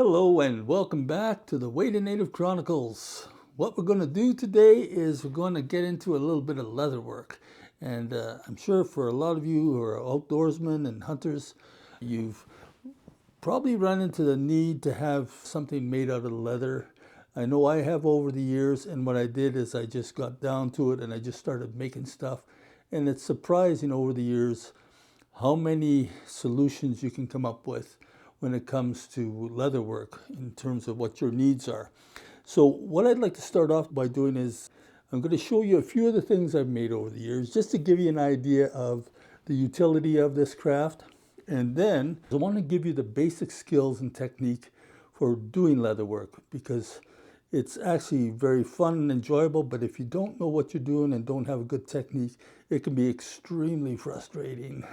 Hello and welcome back to the Way to Native Chronicles. What we're going to do today is we're going to get into a little bit of leather work. And I'm sure for a lot of you who are outdoorsmen and hunters, you've probably run into the need to have something made out of leather. I know I have over the years, and what I did is I just got down to it and I just started making stuff. And it's surprising over the years how many solutions you can come up with when it comes to leather work in terms of what your needs are. So what I'd like to start off by doing is I'm going to show you a few of the things I've made over the years just to give you an idea of the utility of this craft. And then I want to give you the basic skills and technique for doing leather work, because it's actually very fun and enjoyable, but if you don't know what you're doing and don't have a good technique, it can be extremely frustrating.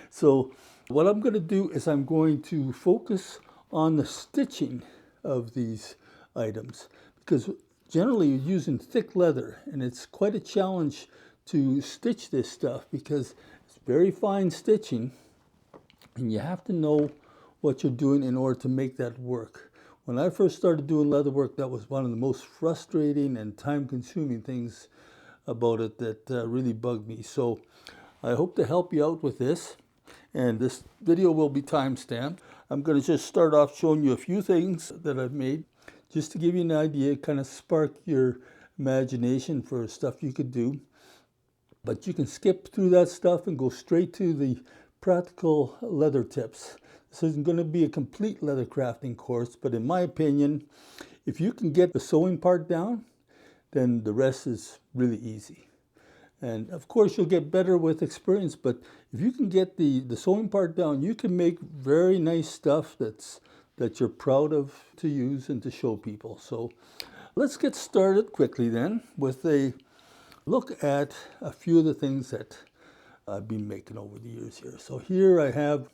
So what I'm going to do is I'm going to focus on the stitching of these items, because generally you're using thick leather and it's quite a challenge to stitch this stuff because it's very fine stitching and you have to know what you're doing in order to make that work. When I first started doing leather work, that was one of the most frustrating and time-consuming things about it that really bugged me. So I hope to help you out with this, and this video will be time-stamped. I'm going to just start off showing you a few things that I've made, just to give you an idea, kind of spark your imagination for stuff you could do. But you can skip through that stuff and go straight to the practical leather tips. This isn't going to be a complete leather crafting course, but in my opinion, if you can get the sewing part down, then the rest is really easy. And of course, you'll get better with experience, but if you can get the sewing part down, you can make very nice stuff that you're proud of to use and to show people. So let's get started quickly then with a look at a few of the things that I've been making over the years here. So here I have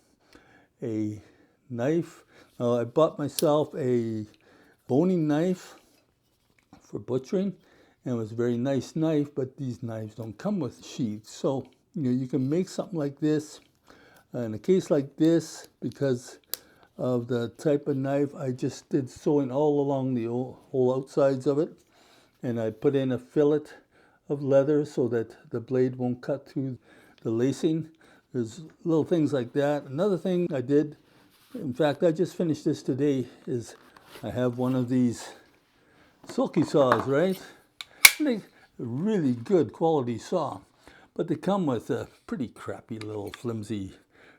a knife. I bought myself a boning knife for butchering, and it was a very nice knife, but these knives don't come with sheaths. So you can make something like this. In a case like this, because of the type of knife, I just did sewing all along the whole outsides of it, and I put in a fillet of leather so that the blade won't cut through the lacing. There's little things like that. Another thing I did, in fact, I just finished this today, is I have one of these Silky saws, right? They're really good quality saw, but they come with a pretty crappy little flimsy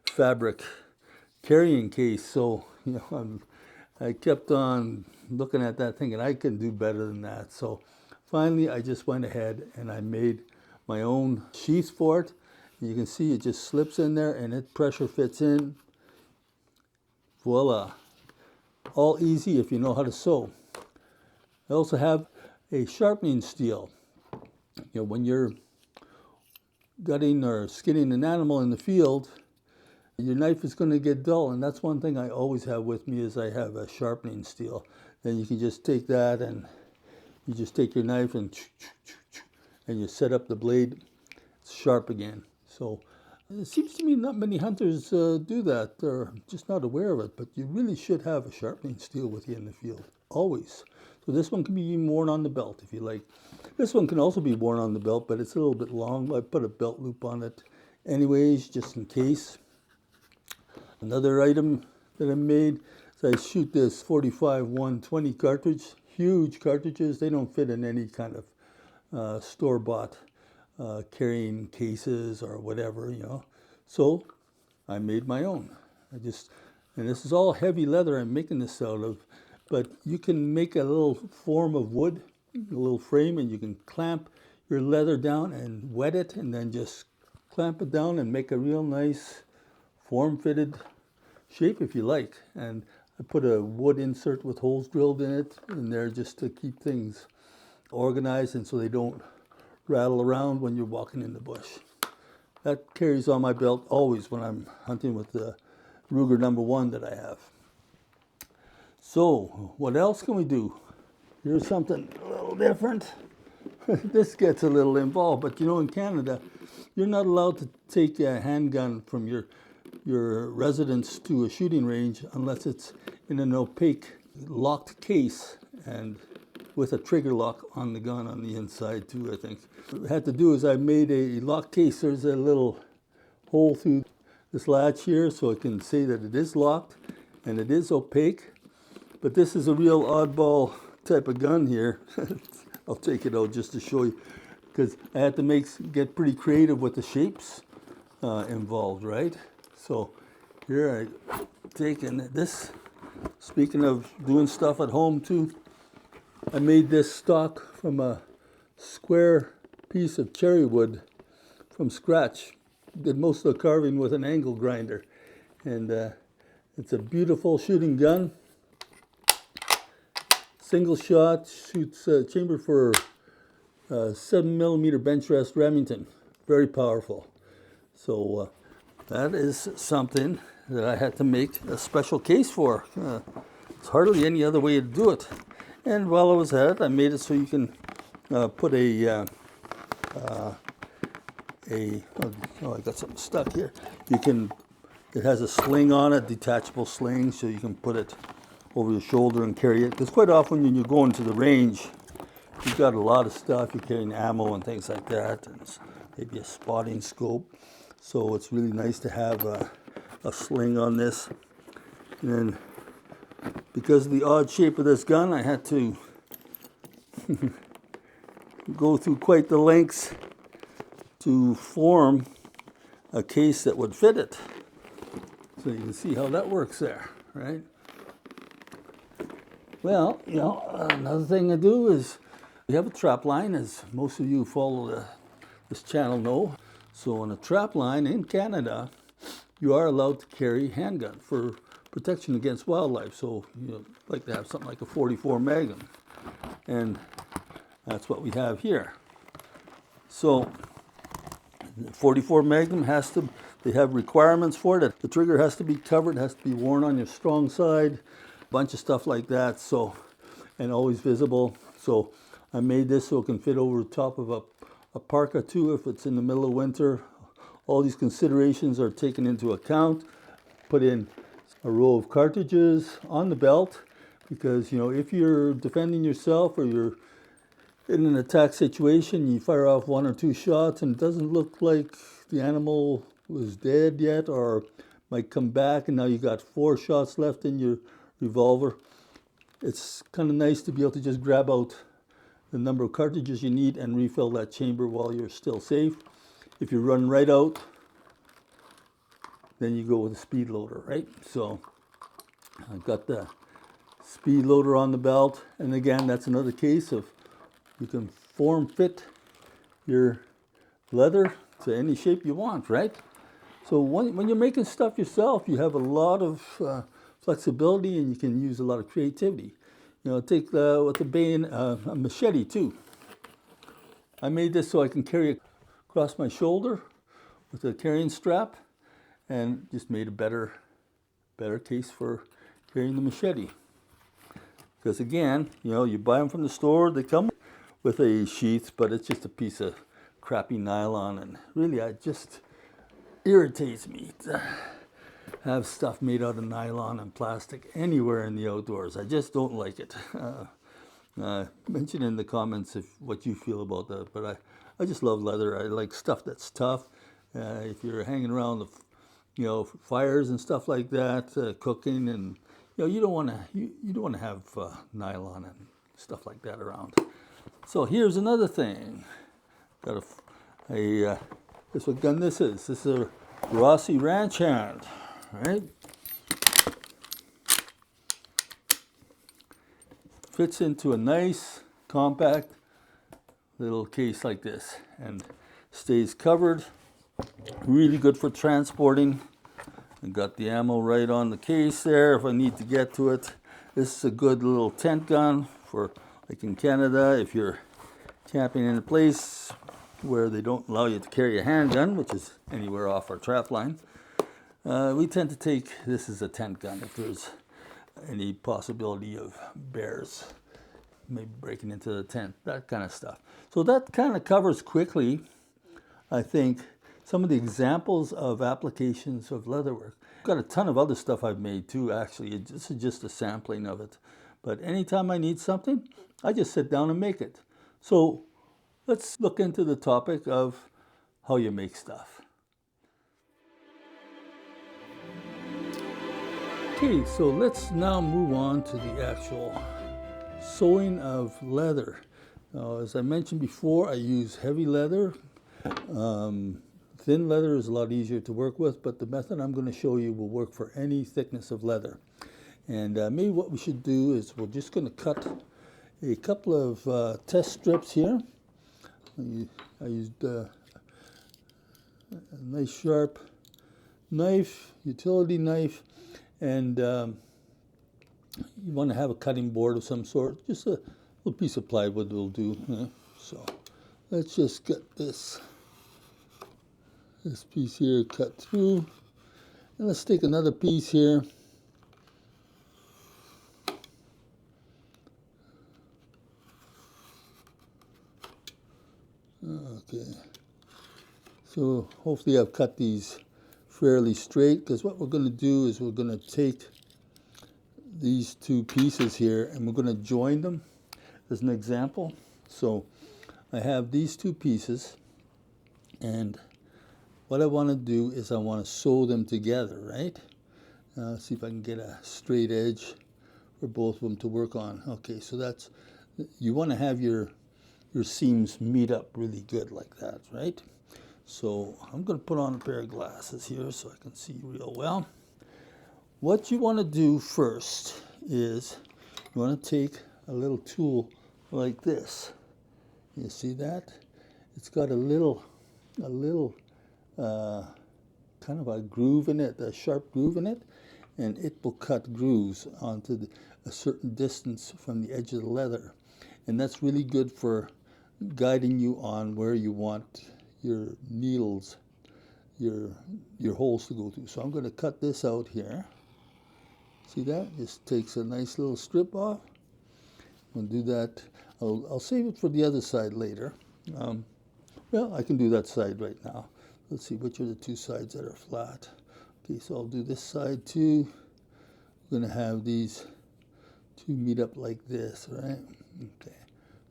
fabric carrying case. So, I kept on looking at that thinking I can do better than that. So finally, I just went ahead and I made my own sheath for it. You can see it just slips in there and it pressure fits in. Voila. All easy if you know how to sew. I also have a sharpening steel. When you're gutting or skinning an animal in the field, your knife is going to get dull, and that's one thing I always have with me is I have a sharpening steel. Then you can just take that and you just take your knife and you set up the blade. It's sharp again. So it seems to me not many hunters do that. They're just not aware of it, but you really should have a sharpening steel with you in the field, always. So this one can be worn on the belt if you like. This one can also be worn on the belt, but it's a little bit long. I put a belt loop on it anyways, just in case. Another item that I made is I shoot this 45 120 cartridge, huge cartridges. They don't fit in any kind of store-bought carrying cases or whatever, So I made my own. And this is all heavy leather I'm making this out of, but you can make a little form of wood, a little frame, and you can clamp your leather down and wet it, and then just clamp it down and make a real nice form-fitted shape if you like. And I put a wood insert with holes drilled in it in there just to keep things organized and so they don't rattle around when you're walking in the bush. That carries on my belt always when I'm hunting with the Ruger #1 that I have. So what else can we do? Here's something a little different. This gets a little involved, but in Canada, you're not allowed to take a handgun from your your residence to a shooting range unless it's in an opaque locked case and with a trigger lock on the gun on the inside too, I think. What I had to do is I made a lock case. There's a little hole through this latch here so I can say that it is locked and it is opaque. But this is a real oddball type of gun here. I'll take it out just to show you because I had to get pretty creative with the shapes involved, right? So here I taken this. Speaking of doing stuff at home too, I made this stock from a square piece of cherry wood from scratch. Did most of the carving with an angle grinder. And it's a beautiful shooting gun. Single shot, shoots chamber for 7mm bench rest Remington. Very powerful. So that is something that I had to make a special case for. It's hardly any other way to do it. And while I was at it, I made it so you can put I got something stuck here. It has a sling on it, detachable sling, so you can put it over your shoulder and carry it. Because quite often when you're going to the range, you've got a lot of stuff. You're carrying ammo and things like that, and maybe a spotting scope. So it's really nice to have a sling on this. And then, because of the odd shape of this gun, I had to go through quite the lengths to form a case that would fit it. So you can see how that works there, right? Well, another thing I do is we have a trap line, as most of you who follow this channel know. So on a trap line in Canada, you are allowed to carry handgun for protection against wildlife. So you like to have something like a 44 Magnum, and that's what we have here. So the 44 Magnum they have requirements for it. The trigger has to be covered, has to be worn on your strong side, a bunch of stuff like that. So, and always visible. So I made this so it can fit over the top of a parka too if it's in the middle of winter. All these considerations are taken into account. Put in a row of cartridges on the belt because, if you're defending yourself or you're in an attack situation, you fire off 1 or 2 shots and it doesn't look like the animal was dead yet or might come back and now you got 4 shots left in your revolver. It's kind of nice to be able to just grab out the number of cartridges you need and refill that chamber while you're still safe. If you run right out, then you go with a speed loader, right? So I've got the speed loader on the belt, and again, that's another case of you can form fit your leather to any shape you want, right? So when you're making stuff yourself, you have a lot of flexibility and you can use a lot of creativity. Take with the Bain a machete too. I made this so I can carry it across my shoulder with a carrying strap, and just made a better case for carrying the machete. Because again, you buy them from the store, they come with a sheath, but it's just a piece of crappy nylon, and really it just irritates me to have stuff made out of nylon and plastic anywhere in the outdoors. I just don't like it. Mention in the comments what you feel about that, but I just love leather. I like stuff that's tough. If you're hanging around the fires and stuff like that, cooking, and you don't want to have nylon and stuff like that around. So here's another thing. Got this what gun this is. This is a Rossi Ranch Hand, right? Fits into a nice, compact little case like this and stays covered. Really good for transporting. I got the ammo right on the case there if I need to get to it. This is a good little tent gun for, like in Canada, if you're camping in a place where they don't allow you to carry a handgun, which is anywhere off our trap line. We tend to take this as a tent gun if there's any possibility of bears maybe breaking into the tent, that kind of stuff. So that kind of covers quickly, I think, some of the examples of applications of leatherwork. I've got a ton of other stuff I've made too, actually. This is just a sampling of it. But anytime I need something, I just sit down and make it. So let's look into the topic of how you make stuff. Okay, so let's now move on to the actual sewing of leather. Now, as I mentioned before, I use heavy leather. Thin leather is a lot easier to work with, but the method I'm going to show you will work for any thickness of leather. And maybe what we should do is we're just going to cut a couple of test strips here. I used a nice sharp knife, utility knife, and you want to have a cutting board of some sort. Just a little piece of plywood will do. So let's just get this piece here cut through. And let's take another piece here. Okay. So hopefully I've cut these fairly straight, because what we're going to do is we're going to take these two pieces here and we're going to join them as an example. So I have these two pieces, and what I want to do is I want to sew them together, right? Let's see if I can get a straight edge for both of them to work on. Okay, so that's, you want to have your seams meet up really good like that, right? So I'm going to put on a pair of glasses here so I can see real well. What you want to do first is you want to take a little tool like this. You see that? It's got a little kind of a groove in it, a sharp groove in it, and it will cut grooves onto a certain distance from the edge of the leather. And that's really good for guiding you on where you want your needles, your holes to go through. So I'm going to cut this out here. See that? Just takes a nice little strip off. I'll do that. I'll save it for the other side later. Well, I can do that side right now. Let's see, which are the two sides that are flat. Okay, so I'll do this side too. I'm going to have these two meet up like this, right? Okay,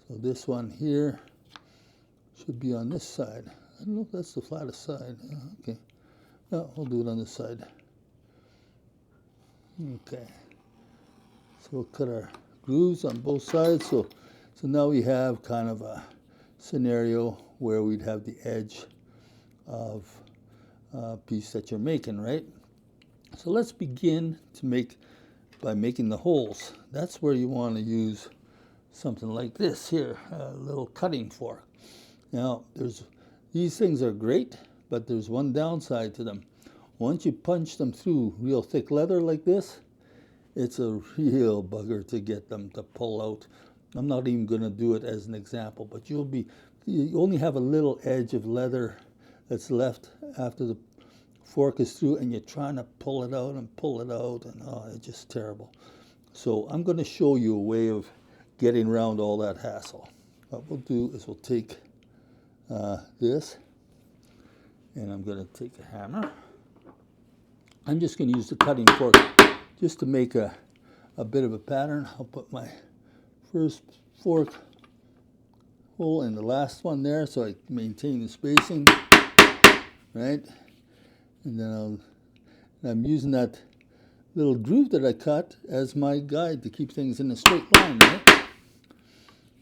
so this one here should be on this side. I don't know if that's the flattest side. Okay, no, I'll do it on this side. Okay, so we'll cut our grooves on both sides. So now we have kind of a scenario where we'd have the edge of a piece that you're making, right? So let's begin by making the holes. That's where you want to use something like this here, a little cutting fork. Now, these things are great, but there's one downside to them. Once you punch them through real thick leather like this, it's a real bugger to get them to pull out. I'm not even going to do it as an example, but you only have a little edge of leather that's left after the fork is through, and you're trying to pull it out, and oh, it's just terrible. So I'm going to show you a way of getting around all that hassle. What we'll do is we'll take this, and I'm going to take a hammer. I'm just going to use the cutting fork just to make a bit of a pattern. I'll put my first fork hole in the last one there so I maintain the spacing, right? And then I'm using that little groove that I cut as my guide to keep things in a straight line, right?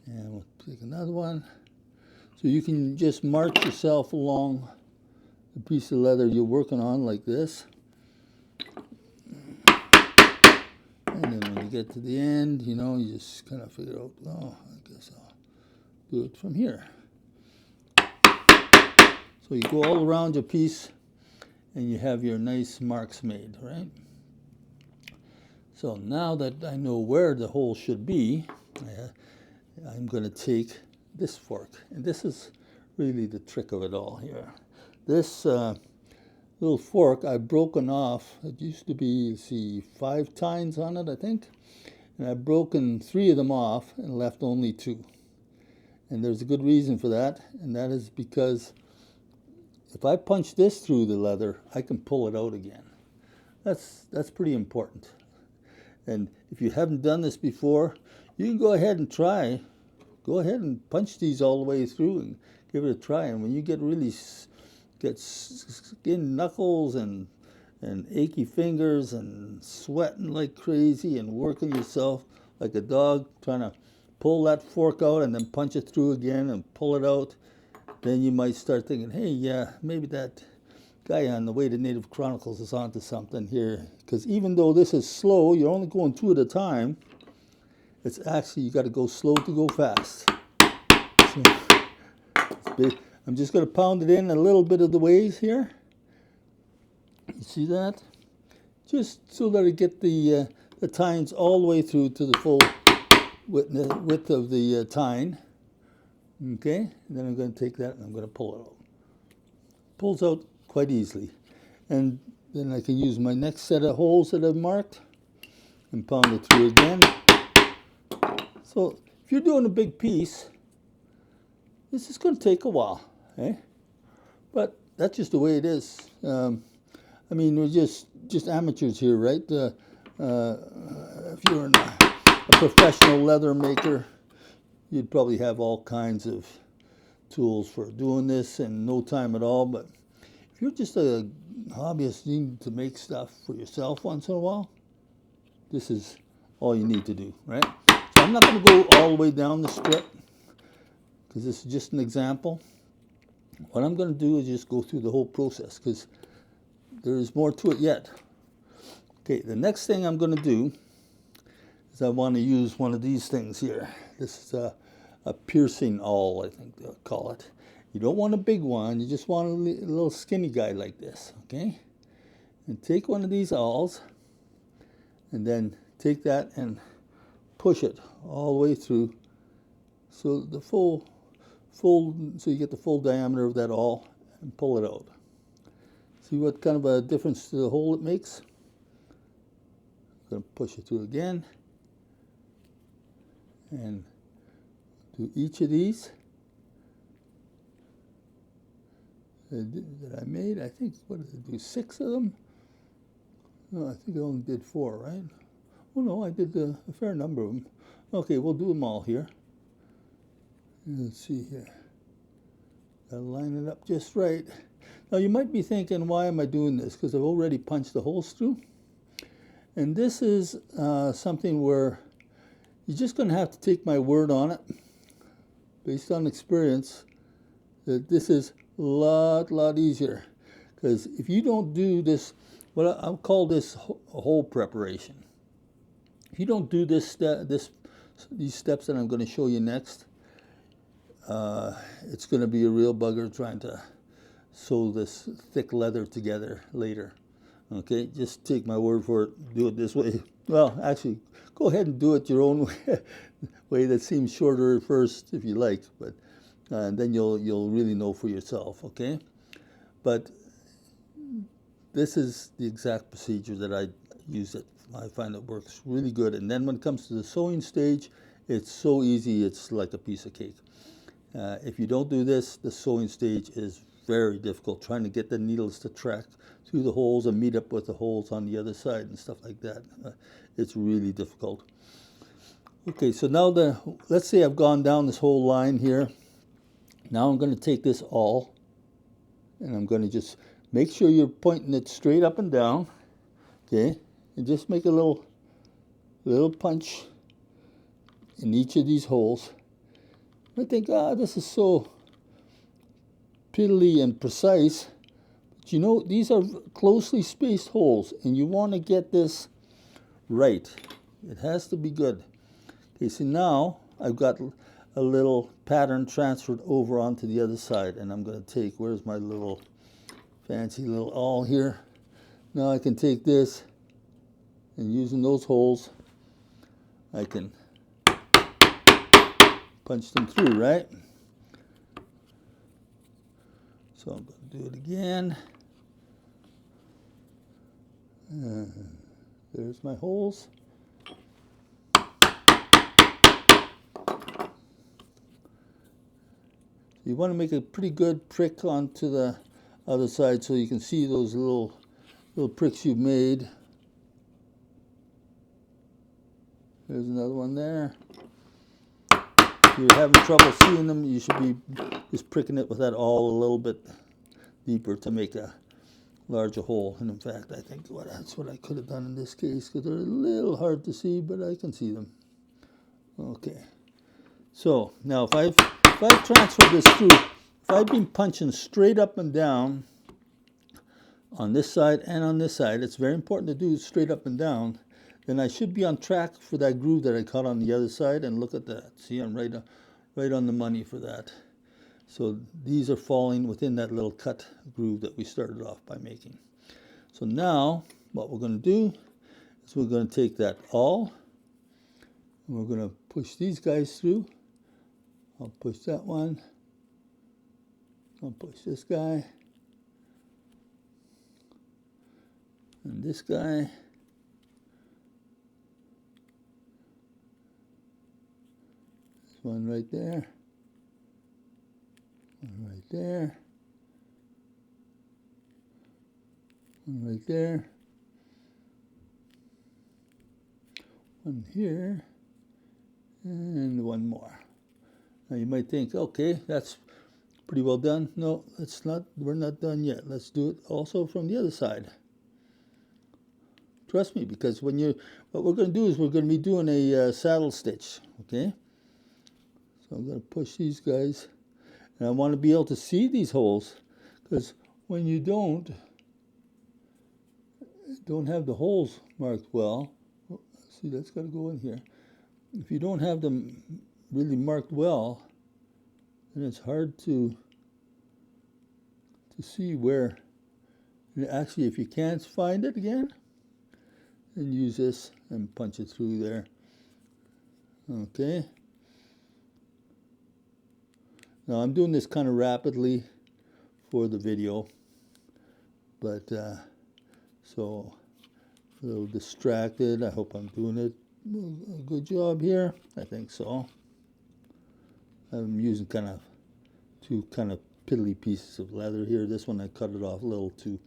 And we'll take another one. So you can just march yourself along the piece of leather you're working on like this. And then when you get to the end, you know, you just kind of figure out, oh, I guess I'll do it from here. So you go all around your piece and you have your nice marks made, right? So now that I know where the hole should be, I'm going to take this fork. And this is really the trick of it all here. This little fork I've broken off. It used to be, let's see, 5 tines on it, I think. And I've broken 3 of them off and left only 2. And there's a good reason for that, and that is because if I punch this through the leather, I can pull it out again. That's pretty important. And if you haven't done this before, you can go ahead and try. Go ahead and punch these all the way through and give it a try. And when you get really skin knuckles and achy fingers and sweating like crazy and working yourself like a dog trying to pull that fork out and then punch it through again and pull it out, then you might start thinking, hey, yeah, maybe that guy on the Weighted Native Chronicles is onto something here. Because even though this is slow, you're only going 2 at a time, it's actually, you got to go slow to go fast. So, I'm just going to pound it in a little bit of the ways here. You see that? Just so that I get the tines all the way through to the full width of the tine. Okay, and then I'm going to take that and I'm going to pull it out. Pulls out quite easily. And then I can use my next set of holes that I've marked and pound it through again. So if you're doing a big piece, this is going to take a while, eh? But that's just the way it is. I mean, we're just amateurs here, right? If you're a professional leather maker, you'd probably have all kinds of tools for doing this in no time at all. But if you're just a hobbyist needing to make stuff for yourself once in a while, this is all you need to do, right? So I'm not going to go all the way down the strip because this is just an example. What I'm going to do is just go through the whole process because there is more to it yet. Okay, the next thing I'm going to do is I want to use one of these things here. This is a piercing awl, I think they'll call it. You don't want a big one, you just want a little skinny guy like this, okay? And take one of these awls and then take that and push it all the way through so the so you get the full diameter of that awl and pull it out. See what kind of a difference to the hole it makes? I'm going to push it through again and do each of these that I made. I think, what did I do, 6 of them? No, I think I only did 4, right? Oh no, I did a fair number of them. Okay, we'll do them all here. Let's see here. Gotta line it up just right. Now you might be thinking, why am I doing this? Because I've already punched the holes through. And this is something where you're just going to have to take my word on it, based on experience, that this is a lot easier. Because if you don't do this, what I'll call this hole preparation. If you don't do these steps that I'm going to show you next, it's going to be a real bugger trying to sew this thick leather together later. Okay, just take my word for it. Do it this way. Well, actually, go ahead and do it your own way that seems shorter at first, if you like. But then you'll really know for yourself. Okay, but this is the exact procedure that I use. It. I find it works really good. And then when it comes to the sewing stage, it's so easy. It's like a piece of cake. If you don't do this, the sewing stage is very difficult, trying to get the needles to track through the holes and meet up with the holes on the other side and stuff like that. It's really difficult. Okay, so now let's say I've gone down this whole line here. Now I'm going to take this awl and I'm going to just make sure you're pointing it straight up and down, okay, and just make a little punch in each of these holes. I think, this is so piddly and precise. But you know, these are closely spaced holes, and you want to get this right. It has to be good. Okay, so now I've got a little pattern transferred over onto the other side, and I'm going to take, where's my little fancy little awl here? Now I can take this, and using those holes, I can punch them through, right? So I'm going to do it again. There's my holes. You want to make a pretty good prick onto the other side so you can see those little pricks you've made. There's another one there. If you're having trouble seeing them, you should be just pricking it with that awl a little bit deeper to make a larger hole. And in fact, I think that's what I could have done in this case, because they're a little hard to see, but I can see them. Okay. So now if I've transferred this through, if I've been punching straight up and down on this side and on this side, it's very important to do straight up and down, then I should be on track for that groove that I caught on the other side. And look at that. See, I'm right on the money for that. So these are falling within that little cut groove that we started off by making. So now what we're going to do is we're going to take that awl and we're going to push these guys through. I'll push that one. I'll push this guy. And this guy. This one right there. One right there. One right there. One here. And one more. Now you might think, okay, that's pretty well done. No, it's not. We're not done yet. Let's do it also from the other side. Trust me, because what we're going to do is we're going to be doing a saddle stitch, okay? So I'm going to push these guys, and I want to be able to see these holes, because when you don't have the holes marked well, see, that's got to go in here. If you don't have them really marked well, then it's hard to see where. And actually, if you can't find it again, then use this and punch it through there. Okay. Now I'm doing this kind of rapidly for the video, but so a little distracted. I hope I'm doing a good job here. I think so. I'm using two kind of piddly pieces of leather here. This one I cut it off a little too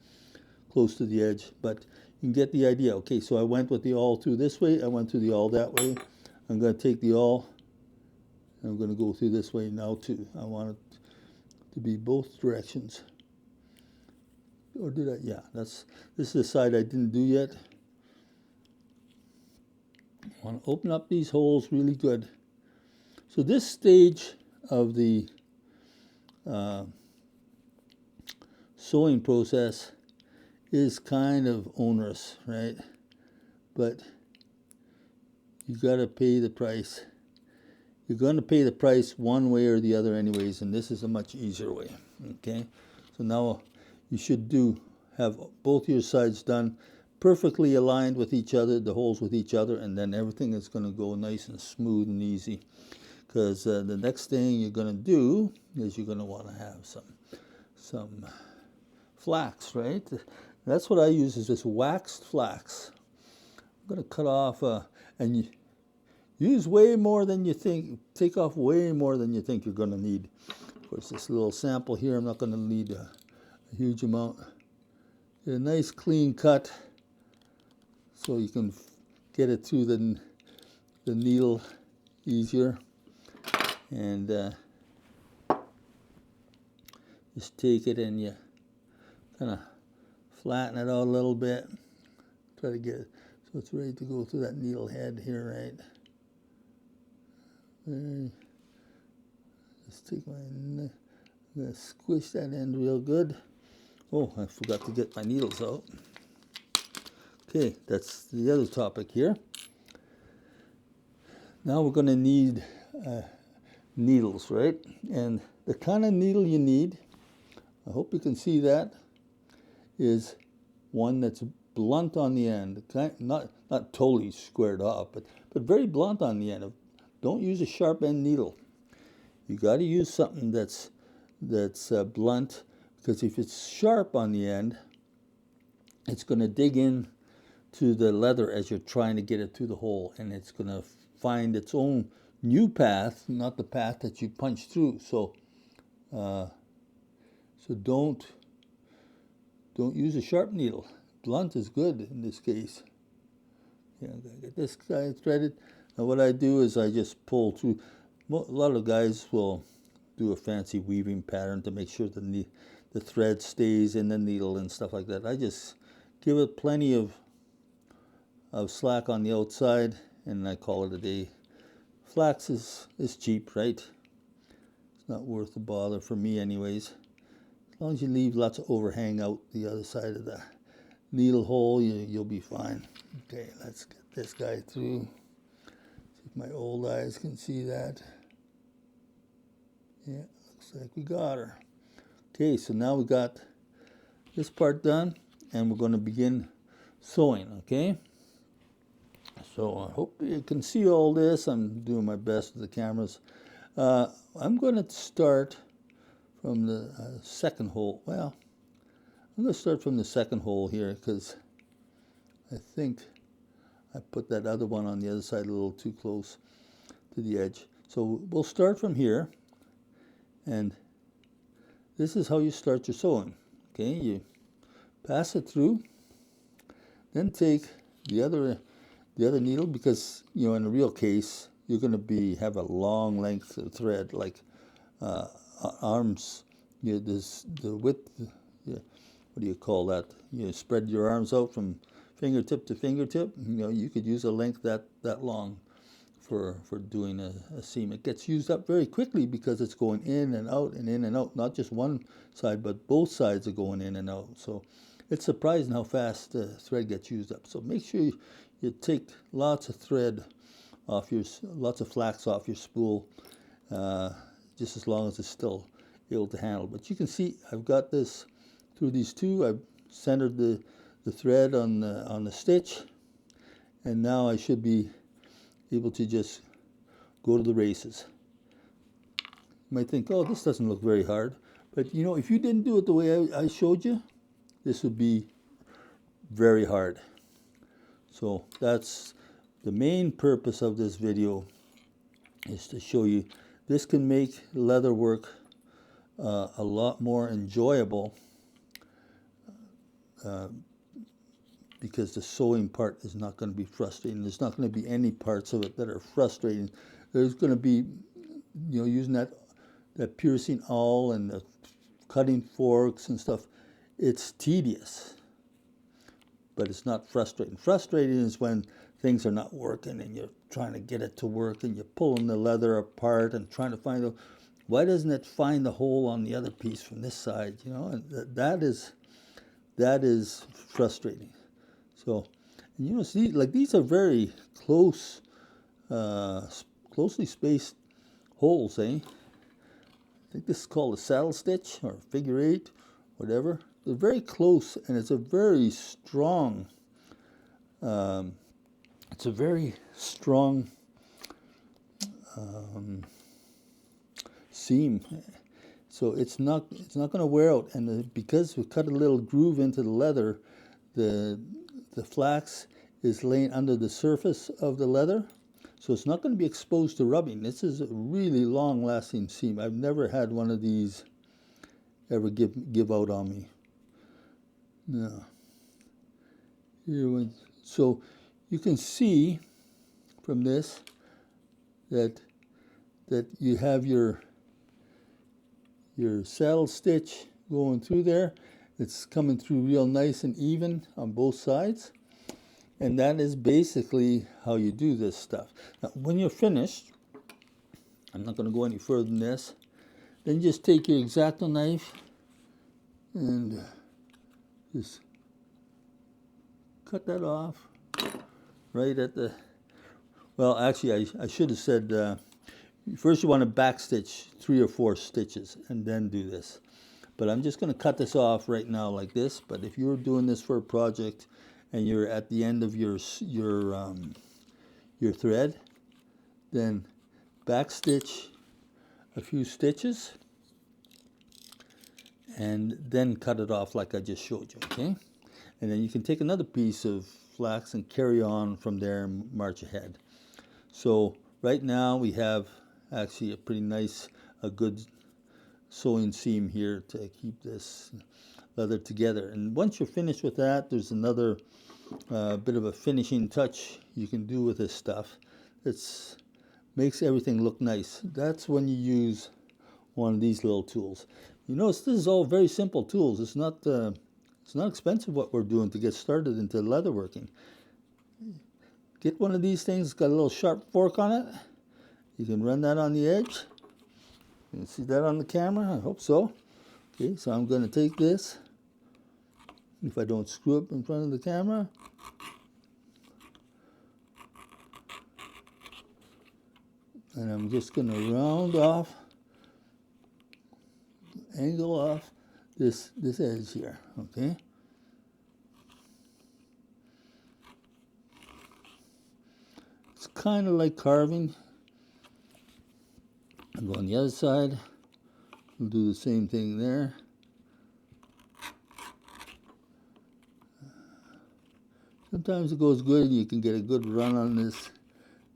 close to the edge, but you can get the idea. Okay, so I went with the awl through this way. I went through the awl that way. I'm going to take the awl. I'm going to go through this way now too. I want it to be both directions. Or did I? Yeah, this is the side I didn't do yet. I want to open up these holes really good. So this stage of the sewing process is kind of onerous, right? But you got to pay the price. You're going to pay the price one way or the other anyways, and this is a much easier way, okay? So now you should have both your sides done perfectly aligned with each other, the holes with each other, and then everything is going to go nice and smooth and easy. Because the next thing you're going to do is you're going to want to have some flax, right? That's what I use, is this waxed flax. I'm going to cut off, and use way more than you think, take off way more than you think you're going to need. Of course, this little sample here, I'm not going to need a huge amount. Get a nice clean cut so you can get it through the needle easier. And just take it and you kind of flatten it out a little bit. Try to get it so it's ready to go through that needle head here, right? Just take I'm going to squish that end real good. Oh, I forgot to get my needles out. Okay, that's the other topic here. Now we're going to need needles, right? And the kind of needle you need, I hope you can see that, is one that's blunt on the end, not totally squared off, but very blunt on the end. Don't use a sharp end needle. You got to use something that's blunt, because if it's sharp on the end, it's going to dig in to the leather as you're trying to get it through the hole, and it's going to find its own new path, not the path that you punched through. So don't don't use a sharp needle. Blunt is good in this case. Yeah, I'm gonna get this guy threaded. Now what I do is I just pull through. A lot of guys will do a fancy weaving pattern to make sure the thread stays in the needle and stuff like that. I just give it plenty of slack on the outside, and I call it a day. Flax is cheap, right? It's not worth the bother for me anyways. As long as you leave lots of overhang out the other side of the needle hole, you'll be fine. Okay, let's get this guy through. See if my old eyes can see that. Yeah, looks like we got her. Okay, so now we got this part done, and we're going to begin sewing, okay? So I hope you can see all this. I'm doing my best with the cameras. I'm going to start from the second hole. Well, I'm going to start from the second hole here because I think I put that other one on the other side a little too close to the edge. So we'll start from here, and this is how you start your sewing. Okay, you pass it through, then take the other needle, because you know in a real case you're going to have a long length of thread, like arms. You know, the width. Yeah, what do you call that? You spread your arms out from fingertip to fingertip. You know, you could use a length that long for doing a seam. It gets used up very quickly because it's going in and out and in and out. Not just one side, but both sides are going in and out. So it's surprising how fast the thread gets used up. So make sure you take lots of thread off lots of flax off your spool, just as long as it's still able to handle. But you can see I've got this through these two. I've centered the thread on the stitch, and now I should be able to just go to the races. You might think, oh, this doesn't look very hard, but you know, if you didn't do it the way I showed you, this would be very hard. So that's the main purpose of this video, is to show you this can make leather work a lot more enjoyable, because the sewing part is not going to be frustrating. There's not going to be any parts of it that are frustrating. There's going to be, you know, using that piercing awl and the cutting forks and stuff. It's tedious, but it's not frustrating. Frustrating is when things are not working and you're trying to get it to work and you're pulling the leather apart and trying to find why doesn't it find the hole on the other piece from this side, you know? And that is frustrating. So, and you know, see, like these are very close, closely spaced holes, eh? I think this is called a saddle stitch or figure eight, whatever. They're very close, and it's a very strong. It's a very strong seam, so it's not going to wear out. And because we cut a little groove into the leather, the flax is laying under the surface of the leather, so it's not going to be exposed to rubbing. This is a really long-lasting seam. I've never had one of these ever give out on me. No. So you can see from this that you have your saddle stitch going through there. It's coming through real nice and even on both sides. And that is basically how you do this stuff. Now, when you're finished, I'm not going to go any further than this, then just take your X-Acto knife and just cut that off right at the, well, actually I should have said, first you want to back stitch 3 or 4 stitches and then do this. But I'm just going to cut this off right now like this. But if you're doing this for a project and you're at the end of your thread, then back stitch a few stitches and then cut it off like I just showed you, okay? And then you can take another piece of flax and carry on from there and march ahead. So right now we have actually a pretty nice, a good sewing seam here to keep this. leather together. And once you're finished with that, there's another bit of a finishing touch you can do with this stuff. It's makes everything look nice. That's when you use one of these little tools. You notice this is all very simple tools. It's not expensive what we're doing to get started into leatherworking. Get one of these things, it's got a little sharp fork on it. You can run that on the edge. You can see that on the camera, I hope so. Okay, so I'm going to take this, if I don't screw up in front of the camera. And I'm just going to round off, angle off this edge here, okay? It's kind of like carving. I'll go on the other side. We'll do the same thing there. Sometimes it goes good and you can get a good run on this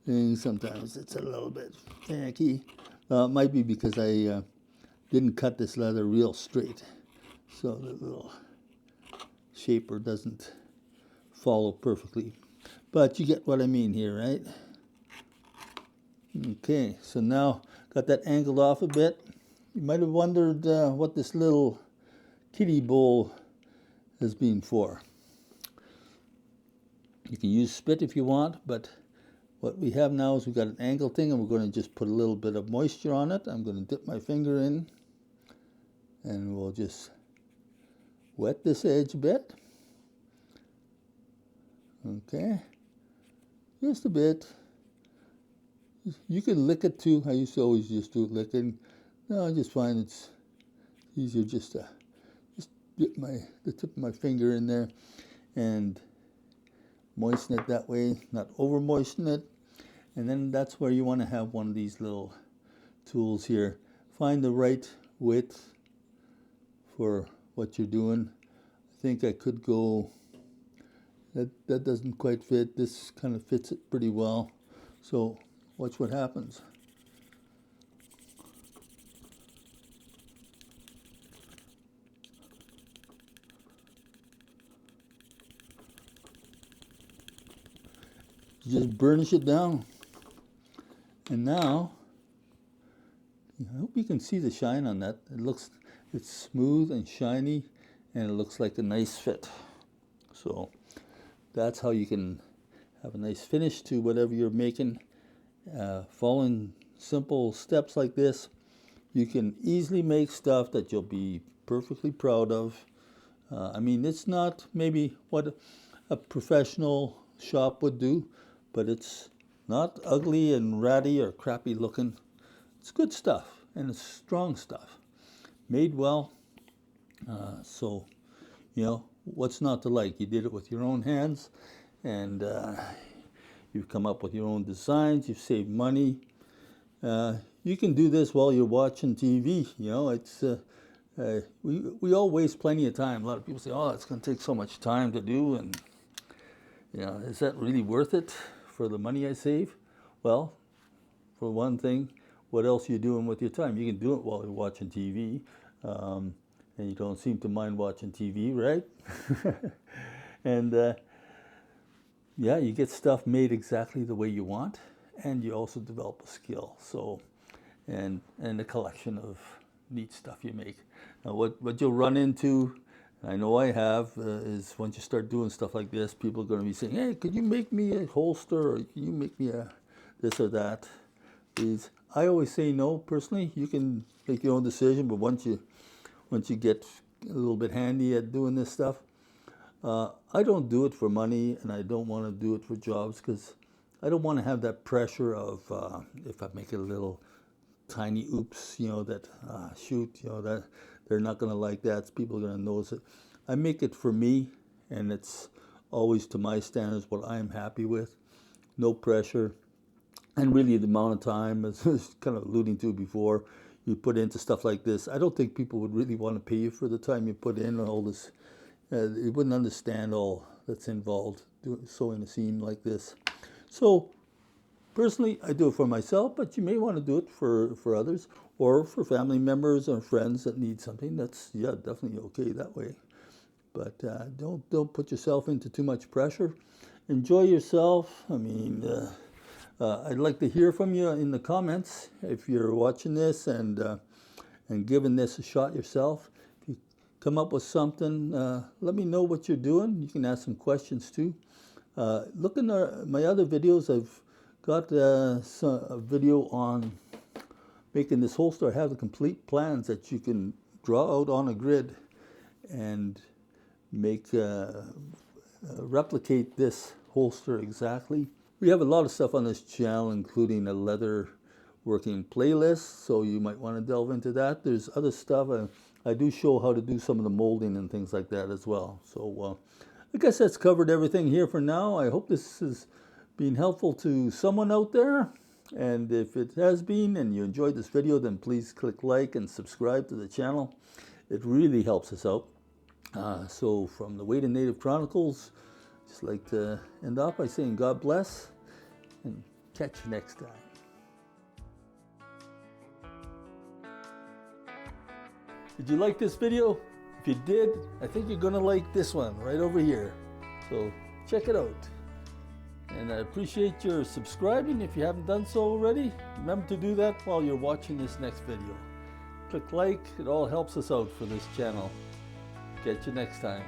thing. Sometimes it's a little bit finicky. It might be because I didn't cut this leather real straight, so the little shaper doesn't follow perfectly. But you get what I mean here, right? Okay, so now got that angled off a bit. You might have wondered what this little kiddie bowl has been for. You can use spit if you want, but what we have now is we've got an angle thing, and we're going to just put a little bit of moisture on it. I'm going to dip my finger in, and we'll just wet this edge a bit. Okay, just a bit. You can lick it too. I used to always just do licking. No, I just find it's easier just to dip the tip of my finger in there and moisten it that way, not over moisten it. And then that's where you want to have one of these little tools here. Find the right width for what you're doing. I think I could go, that doesn't quite fit. This kind of fits it pretty well. So watch what happens. Just burnish it down. And now, I hope you can see the shine on that. It's smooth and shiny, and it looks like a nice fit. So that's how you can have a nice finish to whatever you're making. Following simple steps like this, you can easily make stuff that you'll be perfectly proud of. I mean, it's not maybe what a professional shop would do, but it's not ugly and ratty or crappy looking. It's good stuff, and it's strong stuff, made well. So, you know, what's not to like? You did it with your own hands, and you've come up with your own designs. You've saved money. You can do this while you're watching TV. You know, it's we all waste plenty of time. A lot of people say, "Oh, it's going to take so much time to do," and you know, is that really worth it for the money I save? Well, for one thing, what else are you doing with your time? You can do it while you're watching TV, and you don't seem to mind watching TV, right? And yeah, you get stuff made exactly the way you want, and you also develop a skill. So, and a collection of neat stuff you make. Now, what you'll run into, I know I have, is once you start doing stuff like this, people are going to be saying, "Hey, could you make me a holster, or can you make me a this or that?" Please. I always say no. Personally, you can make your own decision, but once you get a little bit handy at doing this stuff, I don't do it for money, and I don't want to do it for jobs, because I don't want to have that pressure of if I make a little tiny oops, you know, that shoot, you know, that they're not going to like that. People are going to notice it. I make it for me, and it's always to my standards, what I'm happy with. No pressure. And really the amount of time, as I was kind of alluding to before, you put into stuff like this. I don't think people would really want to pay you for the time you put in all this. They wouldn't understand all that's involved sewing a seam like this. So personally, I do it for myself, but you may want to do it for others, or for family members or friends that need something. That's, yeah, definitely okay that way. but don't put yourself into too much pressure. Enjoy yourself. I mean, I'd like to hear from you in the comments if you're watching this and giving this a shot yourself. If you come up with something, let me know what you're doing. You can ask some questions too. Look in my other videos. I've got a video on making this holster. I have the complete plans that you can draw out on a grid and make replicate this holster exactly. We have a lot of stuff on this channel, including a leather working playlist, so you might want to delve into that. There's other stuff. I do show how to do some of the molding and things like that as well. So I guess that's covered everything here for now. I hope this has been helpful to someone out there. And if it has been and you enjoyed this video, then please click like and subscribe to the channel. It really helps us out. So from the Weighted Native Chronicles, just like to end off by saying God bless and catch you next time. Did you like this video? If you did, I think you're gonna like this one right over here. So check it out. And I appreciate your subscribing if you haven't done so already. Remember to do that while you're watching this next video. Click like, it all helps us out for this channel. Catch you next time.